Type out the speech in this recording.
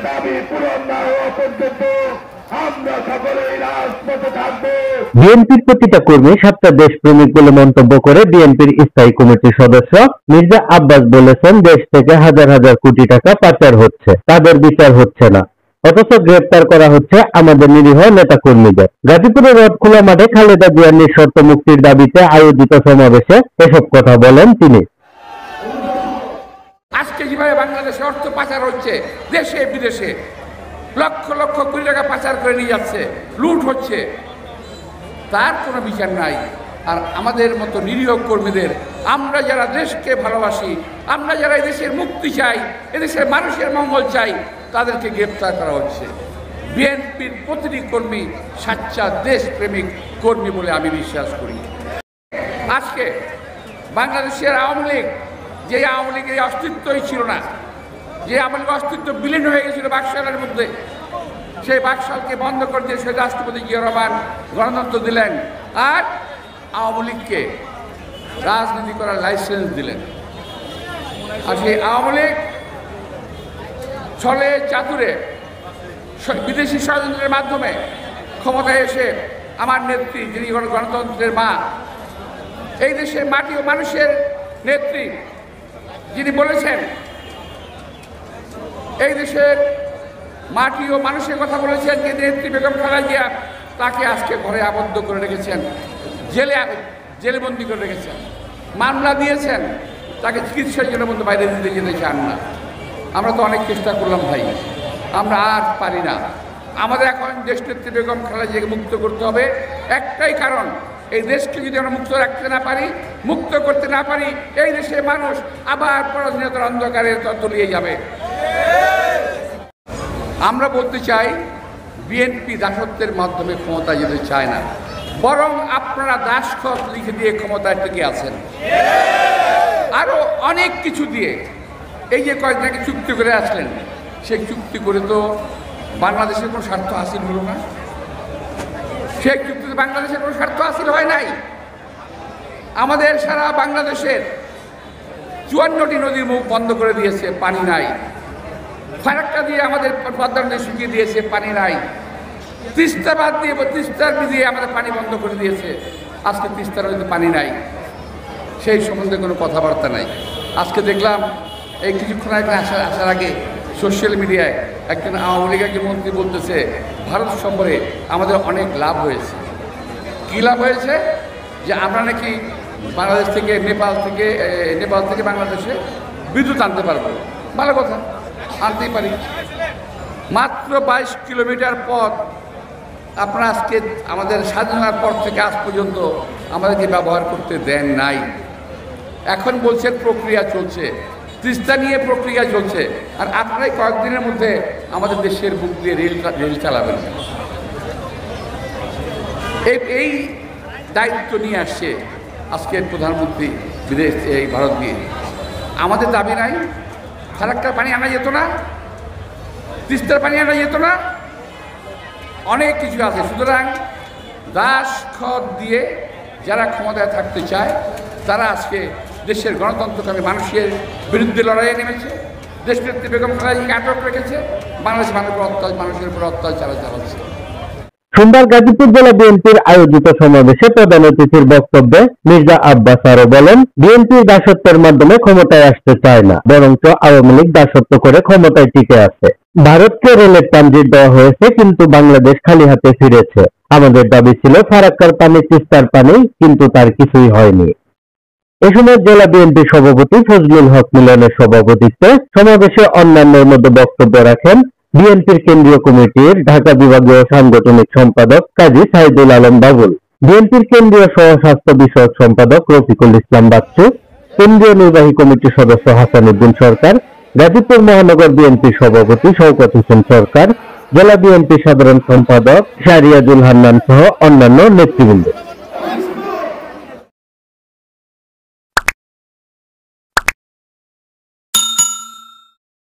দাবি পূরণ না হওয়া পর্যন্ত আমরা সকলেই রাজপথে থাকবো। বিএনপির প্রতিটা কর্মী 7টা দেশপ্রেমিক বলে মন্তব্য করে বিএনপির স্থায়ী কমিটির সদস্য মির্জা আব্বাস বলেছেন, দেশ থেকে হাজার হাজার কোটি টাকা পাচার হচ্ছে, তাদের বিচার হচ্ছে না, অথচ গ্রেপ্তার করা হচ্ছে আমাদের নিরীহ নেতা কর্মীদের। গাজীপুরের রথখোলা মাঠে খালেদা জিয়ার নিঃশর্ত মুক্তির দাবিতে আয়োজিত সমাবেশে এসব কথা বলেন তিনি। আজকে যেভাবে বাংলাদেশে অর্থ পাচার হচ্ছে, দেশে বিদেশে লক্ষ লক্ষ কোটি টাকা পাচার করে নিয়ে যাচ্ছে, লুট হচ্ছে, তার কোনো বিচার নাই। আর আমাদের মতো নিরীহ কর্মীদের, আমরা যারা দেশকে ভালোবাসি, আমরা যারা এদেশের মুক্তি চাই, এদেশের মানুষের মঙ্গল চাই, তাদেরকে গ্রেপ্তার করা হচ্ছে। বিএনপির প্রতিটি কর্মী সাচ্চা দেশপ্রেমিক কর্মী বলে আমি বিশ্বাস করি। আজকে বাংলাদেশের আওয়ামী লীগ, যে আওয়ামী লীগের অস্তিত্বই ছিল না, যে আওয়ামী লীগের অস্তিত্ব বিলীন হয়ে গেছিল বাকশালের মধ্যে, সেই বাকশালকে বন্ধ করে দিয়ে সেই রাষ্ট্রপতি জিয়া রহমান গণতন্ত্র দিলেন আর আওয়ামী লীগকে রাজনীতি করার লাইসেন্স দিলেন। আর সেই আওয়ামী লীগ ছলে চাতুরে বিদেশি ষড়যন্ত্রের মাধ্যমে ক্ষমতায় এসে আমার নেত্রী, যিনি গণতন্ত্রের মা, এই দেশের মাটি ও মানুষের নেত্রী, যিনি বলেছেন এই দেশের মাটি ও মানুষের কথা বলেছেন, যে নেত্রী বেগম খালেদা জিয়া, তাকে আজকে ঘরে আবদ্ধ করে রেখেছেন, জেলে বন্দি করে রেখেছেন, মামলা দিয়েছেন, তাকে চিকিৎসার জন্য বন্ধু বাইরে দিতে যেতে চান না। আমরা তো অনেক চেষ্টা করলাম ভাই, আমরা আর পারি না। আমাদের এখন দেশনেত্রী বেগম খালেদা জিয়াকে মুক্ত করতে হবে। একটাই কারণ, এই দেশকে যদি আমরা মুক্ত রাখতে না পারি, মুক্ত করতে না পারি, এই দেশের মানুষ আবার পরাধীনতার অন্ধকারে তলিয়ে যাবে। আমরা বলতে চাই, বিএনপি দাসত্বের মাধ্যমে ক্ষমতায় যেতে চায় না, বরং আপনারা দাসখত লিখে দিয়ে ক্ষমতায় টিকে আছেন, আরো অনেক কিছু দিয়ে। এই যে কয়েকজনকে চুক্তি করে আসলেন, সেই চুক্তি করে তো বাংলাদেশের কোনো স্বার্থ হাসিল হলো না। সেই চুক্তিতে বাংলাদেশের কোনো স্বার্থ হাসিল হয় নাই। আমাদের সারা বাংলাদেশের 54টি নদীর মুখ বন্ধ করে দিয়েছে, পানি নাই। ফারাক্কা দিয়ে আমাদের পদ্মা নদী শুকিয়ে দিয়েছে, পানি নাই। তিস্তা বাদ দিয়ে, তিস্তার দিয়ে আমাদের পানি বন্ধ করে দিয়েছে, আজকে তিস্তার নদীতে পানি নাই। সেই সম্বন্ধে কোনো কথাবার্তা নাই। আজকে দেখলাম এই কিছুক্ষণ আগে আসার আগে সোশ্যাল মিডিয়ায় একজন আওয়ামী লীগের একজন মন্ত্রী বলতেছে, ভারত সফরে আমাদের অনেক লাভ হয়েছে। কী লাভ হয়েছে? যে আমরা নাকি বাংলাদেশ থেকে নেপাল থেকে বাংলাদেশে বিদ্যুৎ আনতে পারবো। ভালো কথা, আনতেই পারি। মাত্র 22 কিলোমিটার পথ আপনারা আজকে আমাদের স্বাধীনতার পর থেকে আজ পর্যন্ত আমাদেরকে ব্যবহার করতে দেন নাই। এখন বলছেন প্রক্রিয়া চলছে, তিস্তা নিয়ে প্রক্রিয়া চলছে, আর আপনারাই কয়েকদিনের মধ্যে আমাদের দেশের বুক দিয়ে রেল চালাবেন। এই দায়িত্ব নিয়ে আসছে আজকের প্রধানমন্ত্রী বিদেশ এই ভারত দিয়ে। আমাদের দাবি নাই, ফারাক্কার পানি আনা যেত না, তিস্তার পানি আনা যেত না, অনেক কিছু আছে। সুতরাং দাসখত দিয়ে যারা ক্ষমতায় থাকতে চায়, তারা আজকে দেশের গণতন্ত্রকামী মানুষের বিরুদ্ধে লড়াইয়ে নেমেছে। দেশনেত্রী বেগম খালেদা জিয়াকে আটক রেখেছে, বাংলাদেশ মানুষের উপর অত্যাচার চালাচ্ছে। সোমবার গাজীপুর জেলা বিএনপির আয়োজিত সমাবেশে প্রধান অতিথির বক্তব্যে মির্জা আব্বাস আরো বলেন, বিএনপি দাসত্বের মাধ্যমে ক্ষমতায় আসতে চায় না, বরঞ্চ আওয়ামী লীগ দাসত্ব করে ক্ষমতায় টিকে আছে। ভারতকে রেলের ট্রানজিট দেওয়া হয়েছে, কিন্তু বাংলাদেশ খালি হাতে ফিরেছে। আমাদের দাবি ছিল ফারাক্কার পানি, তিস্তার পানি, কিন্তু তার কিছুই হয়নি। এ সময় জেলা বিএনপি সভাপতি ফজলুল হক মিলনের সভাপতিত্বে সমাবেশে অন্যান্যের মধ্যে বক্তব্য রাখেন বিএনপির কেন্দ্রীয় কমিটির ঢাকা বিভাগীয় সাংগঠনিক সম্পাদক কাজী সাইদুল আলম বাবুল, বিএনপির কেন্দ্রীয় সহ স্বাস্থ্য বিষয়ক সম্পাদক রফিকুল ইসলাম বাচ্চু, কেন্দ্রীয় নির্বাহী কমিটির সদস্য হাসান উদ্দিন সরকার, গাজীপুর মহানগর বিএনপির সভাপতি শওকত হোসেন সরকার, জেলা বিএনপি সাধারণ সম্পাদক শাহরিয়াজুল হান্নান সহ অন্যান্য নেতৃবৃন্দ।